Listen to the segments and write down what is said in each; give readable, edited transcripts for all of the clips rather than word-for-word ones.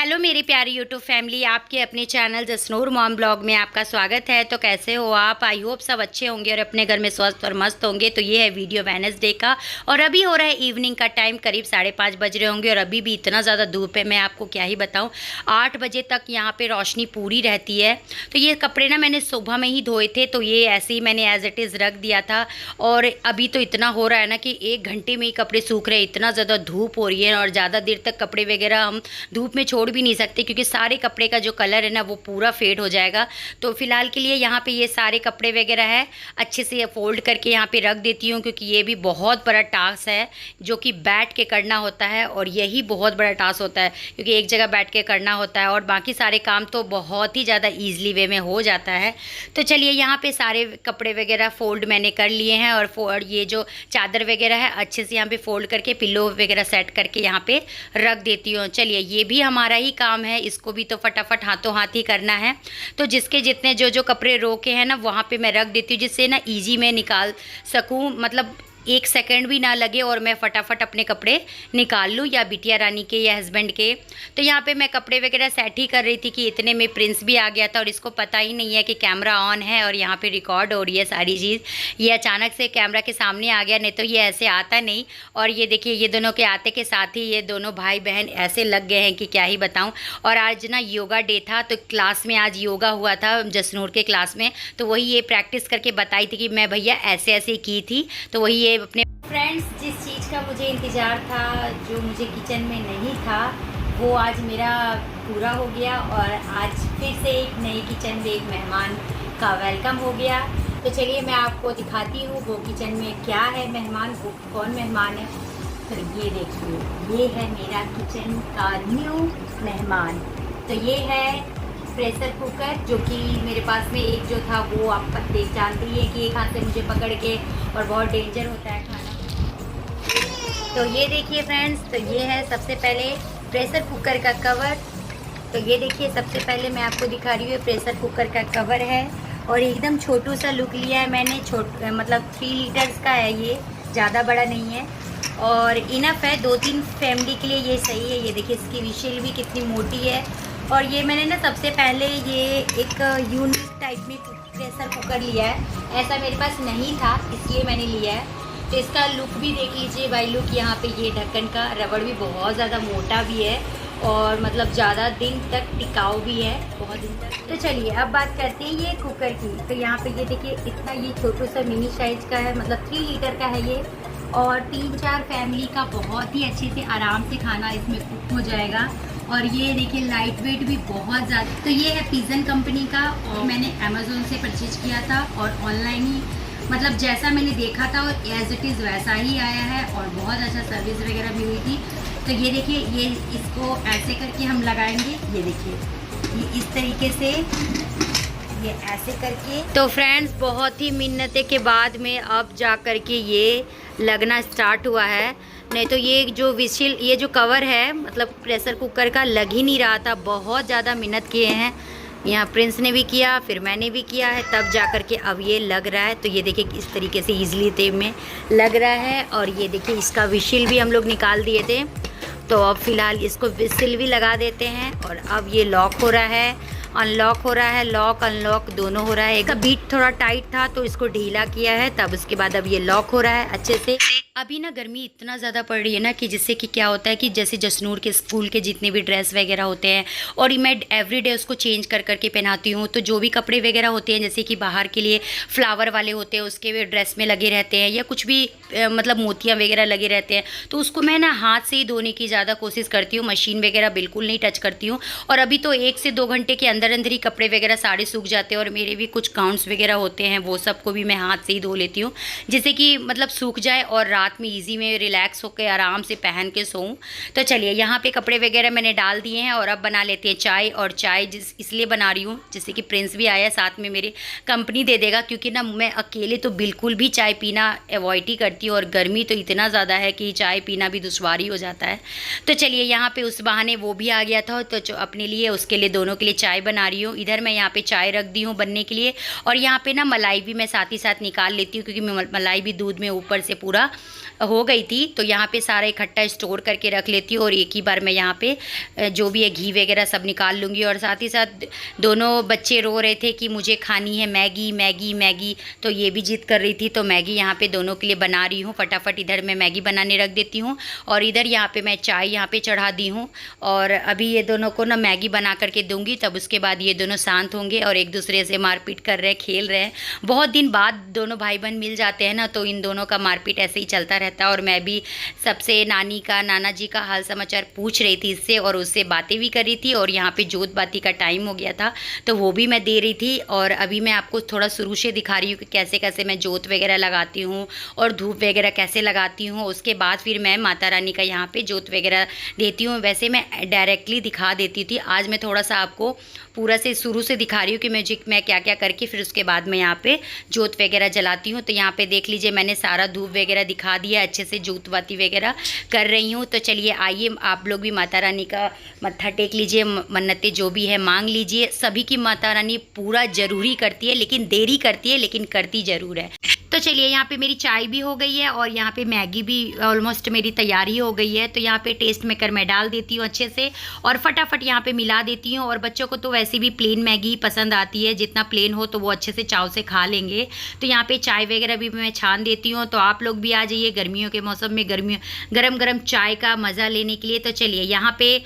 Hello मेरी प्यारी YouTube family, आपके अपने चैनल जसनूर मॉम ब्लॉग में आपका स्वागत है। तो कैसे हो आप? आई होप सब अच्छे होंगे और अपने घर में स्वस्थ और मस्त होंगे। तो ये है वीडियो वेडनेसडे का और अभी हो रहा है इवनिंग का टाइम, करीब 5:30 बज रहे होंगे और अभी भी इतना ज़्यादा धूप है, मैं आपको क्या ही बताऊँ। 8 बजे तक यहाँ पर रोशनी पूरी रहती है। तो ये कपड़े ना मैंने सुबह में ही धोए थे, तो ये ऐसे ही मैंने एज इट इज़ रख दिया था। और अभी तो इतना हो रहा है ना कि 1 घंटे में ही कपड़े सूख रहे हैं, इतना ज़्यादा धूप हो रही है और ज़्यादा देर तक कपड़े वगैरह हम धूप में छोड़ भी नहीं सकते क्योंकि सारे कपड़े का जो कलर है ना वो पूरा फेड हो जाएगा। तो फिलहाल के लिए यहाँ पे ये सारे कपड़े वगैरह है अच्छे से फोल्ड करके यहाँ पे रख देती हूँ, क्योंकि ये भी बहुत बड़ा टास्क है जो कि बैठ के करना होता है और यही बहुत बड़ा टास्क होता है क्योंकि एक जगह बैठ के करना होता है और बाकी सारे काम तो बहुत ही ज़्यादा ईजिली वे में हो जाता है। तो चलिए यहाँ पे सारे कपड़े वगैरह फोल्ड मैंने कर लिए हैं और ये जो चादर वगैरह है अच्छे से यहाँ पे फोल्ड करके पिल्लो वगैरह सेट करके यहाँ पे रख देती हूँ। चलिए ये भी हमारा ही काम है, इसको भी तो फटाफट हाथों हाथ ही करना है। तो जिसके जितने जो कपड़े रोके हैं ना वहाँ पे मैं रख देती हूँ, जिससे ना ईजी में निकाल सकूँ, मतलब 1 सेकंड भी ना लगे और मैं फटाफट अपने कपड़े निकाल लूँ, या बिटिया रानी के या हस्बैंड के। तो यहाँ पे मैं कपड़े वगैरह सेट ही कर रही थी कि इतने में प्रिंस भी आ गया था और इसको पता ही नहीं है कि कैमरा ऑन है और यहाँ पे रिकॉर्ड हो रही है सारी चीज़। ये अचानक से कैमरा के सामने आ गया, नहीं तो ये ऐसे आता नहीं। और ये देखिए ये दोनों के आते के साथ ही ये दोनों भाई बहन ऐसे लग गए हैं कि क्या ही बताऊँ। और आज ना योगा डे था, तो क्लास में आज योगा हुआ था जसनूर के क्लास में, तो वही ये प्रैक्टिस करके बताई थी कि मैं भैया ऐसे ऐसे की थी। तो वही ये अपने फ्रेंड्स, जिस चीज़ का मुझे इंतज़ार था, जो मुझे किचन में नहीं था, वो आज मेरा पूरा हो गया और आज फिर से एक नई किचन में एक मेहमान का वेलकम हो गया। तो चलिए मैं आपको दिखाती हूँ वो किचन में क्या है, मेहमान वो कौन मेहमान है। तो ये देखिए, ये है मेरा किचन का न्यू मेहमान। तो ये है प्रेशर कुकर, जो कि मेरे पास में एक जो था वो आप देख जानती है कि एक हाथ से मुझे पकड़ के और बहुत डेंजर होता है खाना। तो ये देखिए फ्रेंड्स, तो ये है सबसे पहले प्रेशर कुकर का कवर। तो ये देखिए सबसे पहले मैं आपको दिखा रही हूँ प्रेशर कुकर का कवर है और एकदम छोटू सा लुक लिया है मैंने, मतलब 3 लीटर्स का है ये, ज़्यादा बड़ा नहीं है और इनफ है 2-3 फैमिली के लिए, ये सही है। ये देखिए इसकी विशेल भी कितनी मोटी है। और ये मैंने ना सबसे पहले ये एक यूनिक टाइप में प्रेशर कुकर लिया है, ऐसा मेरे पास नहीं था इसलिए मैंने लिया है। तो इसका लुक भी देख लीजिए भाई, लुक यहाँ पे ये ढक्कन का रबड़ भी बहुत ज़्यादा मोटा भी है और मतलब ज़्यादा दिन तक टिकाऊ भी है, बहुत दिन तक। तो चलिए अब बात करते हैं ये कुकर की। तो यहाँ पे ये देखिए इतना ये छोटू सा मिनी साइज़ का है, मतलब 3 लीटर का है ये और 3-4 फैमिली का बहुत ही अच्छे से आराम से खाना इसमें कुक हो जाएगा। और ये देखिए लाइट वेट भी बहुत ज़्यादा। तो ये है पिजन कंपनी का और मैंने अमेज़ोन से परचेज किया था और ऑनलाइन ही, मतलब जैसा मैंने देखा था और एज इट इज़ वैसा ही आया है और बहुत अच्छा सर्विस वगैरह भी हुई थी। तो ये देखिए ये इसको ऐसे करके हम लगाएंगे, ये देखिए ये इस तरीके से, ये ऐसे करके। तो फ्रेंड्स बहुत ही मिन्नतें के बाद में अब जा कर के ये लगना स्टार्ट हुआ है, नहीं तो ये जो विशिल ये जो कवर है मतलब प्रेशर कुकर का लग ही नहीं रहा था। बहुत ज़्यादा मेहनत किए हैं, यहाँ प्रिंस ने भी किया फिर मैंने भी किया है, तब जा कर के अब ये लग रहा है। तो ये देखिए इस तरीके से ईजिली तेल में लग रहा है। और ये देखिए इसका विशिल भी हम लोग निकाल दिए थे, तो अब फ़िलहाल इसको विशिल भी लगा देते हैं और अब ये लॉक हो रहा है, अनलॉक हो रहा है, लॉक अनलॉक दोनों हो रहा है। एक बीट थोड़ा टाइट था तो इसको ढीला किया है, तब उसके बाद अब ये लॉक हो रहा है अच्छे से। अभी ना गर्मी इतना ज़्यादा पड़ रही है ना कि जिससे कि क्या होता है कि जैसे जसनूर के स्कूल के जितने भी ड्रेस वगैरह होते हैं और मैं एवरीडे उसको चेंज कर करके पहनाती हूँ, तो जो भी कपड़े वगैरह होते हैं जैसे कि बाहर के लिए फ्लावर वाले होते हैं उसके भी ड्रेस में लगे रहते हैं या कुछ भी मतलब मोतियाँ वगैरह लगे रहते हैं, तो उसको मैं ना हाथ से ही धोने की ज़्यादा कोशिश करती हूँ, मशीन वगैरह बिल्कुल नहीं टच करती हूँ। और अभी तो 1 से 2 घंटे के अंदर अंदर ही कपड़े वगैरह सारे सूख जाते हैं और मेरे भी कुछ गाउन्स वगैरह होते हैं वो सबको भी मैं हाथ से ही धो लेती हूँ, जिससे कि मतलब सूख जाए और रात में ईजी में रिलैक्स होकर आराम से पहन के सोऊं। तो चलिए यहाँ पे कपड़े वगैरह मैंने डाल दिए हैं और अब बना लेते हैं चाय। और चाय इसलिए बना रही हूँ जैसे कि प्रिंस भी आया साथ में मेरे कंपनी दे देगा, क्योंकि ना मैं अकेले तो बिल्कुल भी चाय पीना अवॉइड ही करती हूँ और गर्मी तो इतना ज़्यादा है कि चाय पीना भी दुश्वारी हो जाता है। तो चलिए यहाँ पे उस बहाने वो भी आ गया था, तो अपने लिए उसके लिए दोनों के लिए चाय बना रही हूँ। इधर मैं यहाँ पे चाय रख दी हूँ बनने के लिए और यहाँ पे ना मलाई भी मैं साथ ही साथ निकाल लेती हूँ, क्योंकि मलाई भी दूध में ऊपर से पूरा हो गई थी तो यहाँ पे सारा इकट्ठा स्टोर करके रख लेती हूँ और एक ही बार मैं यहाँ पे जो भी है घी वगैरह सब निकाल लूँगी। और साथ ही साथ दोनों बच्चे रो रहे थे कि मुझे खानी है मैगी मैगी मैगी, तो ये भी जिद कर रही थी। तो मैगी यहाँ पे दोनों के लिए बना रही हूँ। फटाफट इधर मैं मैगी बनाने रख देती हूँ और इधर यहाँ पे मैं चाय यहाँ पे चढ़ा दी हूँ। और अभी ये दोनों को ना मैगी बना करके दूँगी, तब उसके बाद ये दोनों शांत होंगे और एक दूसरे से मारपीट कर रहे हैं, खेल रहे हैं। बहुत दिन बाद दोनों भाई बहन मिल जाते हैं ना, तो इन दोनों का मारपीट ऐसे ही चलता रहता है। और मैं भी सबसे नानी का नाना जी का हाल समाचार पूछ रही थी इससे, और उससे बातें भी कर रही थी। और यहाँ पे जोत बाती का टाइम हो गया था तो वो भी मैं दे रही थी। और अभी मैं आपको थोड़ा शुरू से दिखा रही हूँ कि कैसे कैसे मैं जोत वगैरह लगाती हूँ और धूप वगैरह कैसे लगाती हूँ। उसके बाद फिर मैं माता रानी का यहाँ पे जोत वगैरह देती हूँ। वैसे मैं डायरेक्टली दिखा देती थी, आज मैं थोड़ा सा आपको पूरा से शुरू से दिखा रही हूँ कि मैं क्या क्या करके फिर उसके बाद मैं यहाँ पे जोत वगैरह जलाती हूँ। तो यहाँ पे देख लीजिए मैंने सारा धूप वगैरह दिखा दिया, अच्छे से जोत बाती वगैरह कर रही हूँ। तो चलिए आइए आप लोग भी माता रानी का मत्था टेक लीजिए, मन्नतें जो भी है मांग लीजिए। सभी की माता रानी पूरा ज़रूरी करती है, लेकिन देरी करती है लेकिन करती ज़रूर है। तो चलिए यहाँ पे मेरी चाय भी हो गई है और यहाँ पे मैगी भी ऑलमोस्ट मेरी तैयारी हो गई है। तो यहाँ पे टेस्ट मेकर मैं डाल देती हूँ अच्छे से और फटाफट यहाँ पे मिला देती हूँ। और बच्चों को तो वैसे भी प्लेन मैगी पसंद आती है, जितना प्लेन हो तो वो अच्छे से चाव से खा लेंगे। तो यहाँ पे चाय वगैरह भी मैं छान देती हूँ। तो आप लोग भी आ जाइए गर्मियों के मौसम में गरम गरम चाय का मज़ा लेने के लिए। तो चलिए यहाँ पे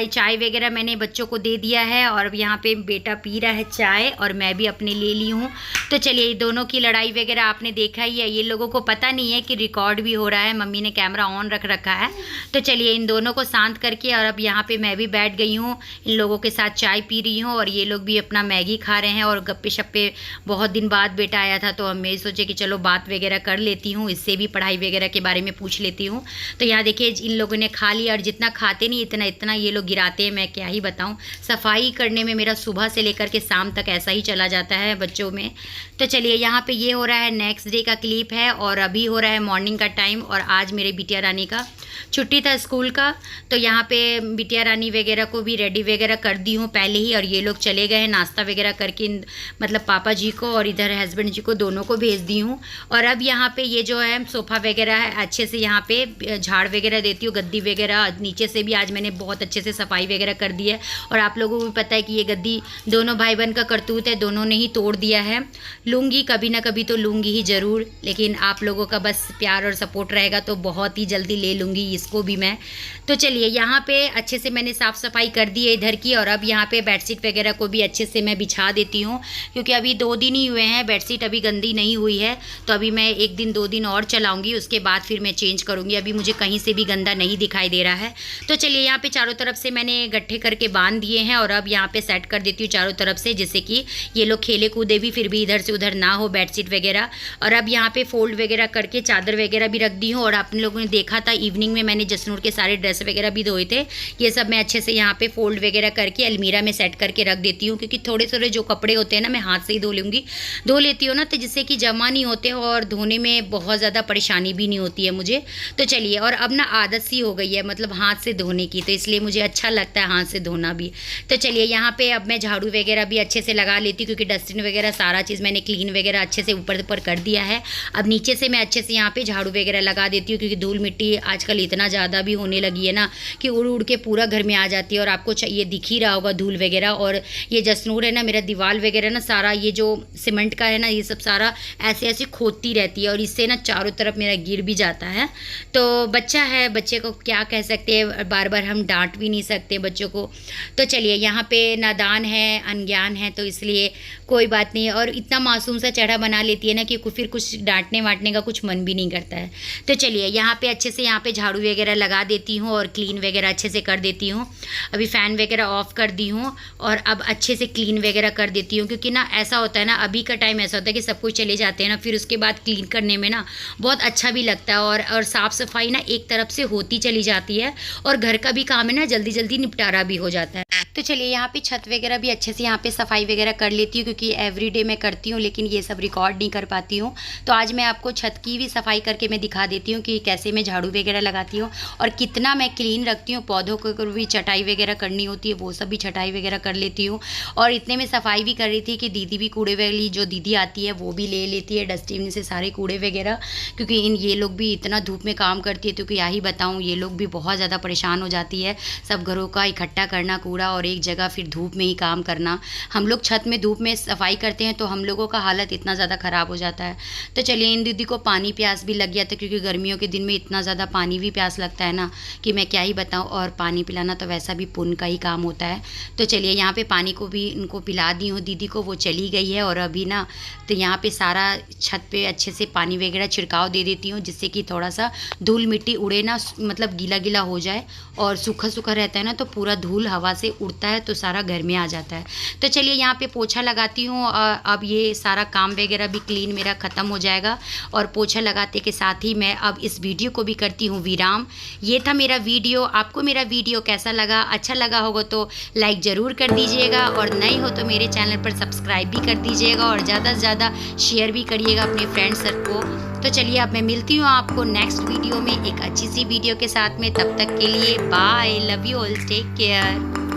चाय वगैरह मैंने बच्चों को दे दिया है और यहाँ पे बेटा पी रहा है चाय और मैं भी अपने ले ली हूँ। तो चलिए दोनों की लड़ाई वगैरह आपने देखा ही है, ये लोगों को पता नहीं है कि रिकॉर्ड भी हो रहा है, मम्मी ने कैमरा ऑन रख रखा है। तो चलिए इन दोनों को शांत करके और अब यहाँ पे मैं भी बैठ गई हूँ, इन लोगों के साथ चाय पी रही हूँ और ये लोग भी अपना मैगी खा रहे हैं। और गप्पे शप्पे, बहुत दिन बाद बेटा आया था तो हम मैं सोचे कि चलो बात वगैरह कर लेती हूँ, इससे भी पढ़ाई वगैरह के बारे में पूछ लेती हूँ। तो यहाँ देखिए इन लोगों ने खा लिया और जितना खाते नहीं इतना इतना ये लोग गिराते हैं, मैं क्या ही बताऊँ। सफाई करने में मेरा सुबह से लेकर के शाम तक ऐसा ही चला जाता है बच्चों में। तो चलिए यहाँ पे ये हो रहा है नेक्स्ट डे का क्लिप है और अभी हो रहा है मॉर्निंग का टाइम। और आज मेरे बिटिया रानी का छुट्टी था स्कूल का, तो यहाँ पे बिटिया रानी वगैरह को भी रेडी वगैरह कर दी हूँ पहले ही। और ये लोग चले गए हैं नाश्ता वगैरह करके, मतलब पापा जी को और इधर हस्बैंड जी को दोनों को भेज दी हूँ। और अब यहाँ पे ये जो है सोफ़ा वगैरह है अच्छे से यहाँ पे झाड़ वगैरह देती हूँ, गद्दी वगैरह नीचे से भी आज मैंने बहुत अच्छे से सफाई वगैरह कर दी है। और आप लोगों को भी पता है कि ये गद्दी दोनों भाई बहन का करतूत है, दोनों ने ही तोड़ दिया है। लूँगी कभी ना कभी तो लूँगी ही ज़रूर, लेकिन आप लोगों का बस प्यार और सपोर्ट रहेगा तो बहुत ही जल्दी ले लूँगी इसको भी मैं। तो चलिए यहाँ पे अच्छे से मैंने साफ़ सफाई कर दी है इधर की। और अब यहाँ पे बेडशीट वगैरह को भी अच्छे से मैं बिछा देती हूँ, क्योंकि अभी 2 दिन ही हुए हैं, बेडशीट अभी गंदी नहीं हुई है। तो अभी मैं 1 दिन 2 दिन और चलाऊँगी, उसके बाद फिर मैं चेंज करूँगी। अभी मुझे कहीं से भी गंदा नहीं दिखाई दे रहा है। तो चलिए यहाँ पे चारों तरफ से मैंने गट्ठे करके बांध दिए हैं और अब यहाँ पे सेट कर देती हूँ चारों तरफ से, जिससे कि ये लोग खेले कूदे भी फिर भी इधर से उधर ना हो बेडशीट वगैरह। और अब यहाँ पे फोल्ड वगैरह करके चादर वगैरह भी रख दी हूँ। और आप लोगों ने देखा था इवनिंग में मैंने जसनूर के सारे ड्रेस वगैरह भी धोए थे, ये सब मैं अच्छे से यहाँ पे फोल्ड वगैरह करके अलमीरा में सेट करके रख देती हूँ। क्योंकि थोड़े थोड़े जो कपड़े होते हैं ना मैं हाथ से ही धो लेती हूँ ना, तो जिससे कि जमा नहीं होते और धोने में बहुत ज़्यादा परेशानी भी नहीं होती है मुझे। तो चलिए, और अब ना आदत सी हो गई है मतलब हाथ से धोने की, तो इसलिए मुझे अच्छा लगता है हाथ से धोना भी। तो चलिए यहाँ पे अब मैं झाड़ू वगैरह भी अच्छे से लगा लेती हूँ, क्योंकि डस्टबिन वगैरह सारा चीज़ मैंने क्लीन वगैरह अच्छे से ऊपर ऊपर कर दिया है। अब नीचे से मैं अच्छे से यहाँ पे झाड़ू वगैरह लगा देती हूँ, क्योंकि धूल मिट्टी आजकल इतना ज़्यादा भी होने लगी है ना कि उड़ उड़ के पूरा घर में आ जाती है। और आपको ये दिख ही रहा होगा धूल वगैरह। और ये जसनूर है ना, मेरा दीवार वगैरह ना सारा ये जो सीमेंट का है ना, ये सब सारा ऐसे ऐसे खोदती रहती है और इससे ना चारों तरफ मेरा गिर भी जाता है। तो बच्चा है, बच्चे को क्या कह सकते हैं, बार बार हम डांट भी नहीं सकते बच्चों को। तो चलिए यहाँ पे नादान है, अनज्ञान है, तो इसलिए कोई बात नहीं। और इतना मासूम सा चेहरा बना लेती है ना कि फिर कुछ डांटने वाटने का कुछ मन भी नहीं करता है। तो चलिए यहाँ पे अच्छे से यहाँ पे झाड़ू वगैरह लगा देती हूँ और क्लीन वगैरह अच्छे से कर देती हूँ। अभी फ़ैन वगैरह ऑफ़ कर दी हूँ और अब अच्छे से क्लीन वगैरह कर देती हूँ, क्योंकि ना ऐसा होता है ना, अभी का टाइम ऐसा होता है कि सब कुछ चले जाते हैं ना, फिर उसके बाद क्लीन करने में ना बहुत अच्छा भी लगता है। और साफ़ सफाई ना एक तरफ से होती चली जाती है और घर का भी काम है ना जल्दी जल्दी निपटारा भी हो जाता है। तो चलिए यहाँ पे छत वगैरह भी अच्छे से यहाँ पे सफाई वगैरह कर लेती हूँ, क्योंकि एवरीडे मैं करती हूँ लेकिन ये सब रिकॉर्ड नहीं कर पाती हूँ। तो आज मैं आपको छत की भी सफाई करके मैं दिखा देती हूँ कि कैसे मैं झाड़ू वगैरह लगाती हूँ और कितना मैं क्लीन रखती हूँ। पौधों को भी छटाई वगैरह करनी होती है, वो सब भी छटाई वगैरह कर लेती हूँ। और इतने में सफाई भी कर रही थी कि दीदी भी कूड़े वाली जो दीदी आती है वो भी ले लेती है डस्टबिन से सारे कूड़े वगैरह, क्योंकि ये लोग भी इतना धूप में काम करती है। तो क्या ही बताऊँ, ये लोग भी बहुत ज़्यादा परेशान हो जाती है। सब घरों का इकट्ठा करना कूड़ा और एक जगह फिर धूप में ही काम करना। हम लोग छत में धूप में सफाई करते हैं तो हम लोगों का हालत इतना ज़्यादा ख़राब हो जाता है। तो चलिए, इन दीदी को पानी प्यास भी लग गया था, क्योंकि गर्मियों के दिन में इतना ज़्यादा पानी भी प्यास लगता है ना कि मैं क्या ही बताऊँ। और पानी पिलाना तो वैसा भी पुण्य का ही काम होता है। तो चलिए, यहाँ पे पानी को भी इनको पिला दी हूँ दीदी को, वो चली गई है। और अभी ना तो यहाँ पे सारा छत पे अच्छे से पानी वगैरह छिड़काव दे देती हूँ, जिससे कि थोड़ा सा धूल मिट्टी उड़े ना, मतलब गीला गीला हो जाए। और सूखा सूखा रहता है ना तो पूरा धूल हवा से उड़ता है तो सारा घर में आ जाता है। तो चलिए, यहाँ पे पोछा लगाती हूँ। अब ये सारा काम वगैरह भी क्लीन मेरा ख़त्म हो जाएगा। और पोछा लगाते के साथ ही मैं अब इस वीडियो को भी करती हूँ विराम। ये था मेरा वीडियो। आपको मेरा वीडियो कैसा लगा? अच्छा लगा होगा तो लाइक ज़रूर कर दीजिएगा, और नए हो तो मेरे चैनल पर सब्सक्राइब भी कर दीजिएगा, और ज़्यादा से ज़्यादा शेयर भी करिएगा अपने फ्रेंड्स को। तो चलिए, अब मैं मिलती हूँ आपको नेक्स्ट वीडियो में एक अच्छी सी वीडियो के साथ में। तब तक के लिए bye, love you all, take care.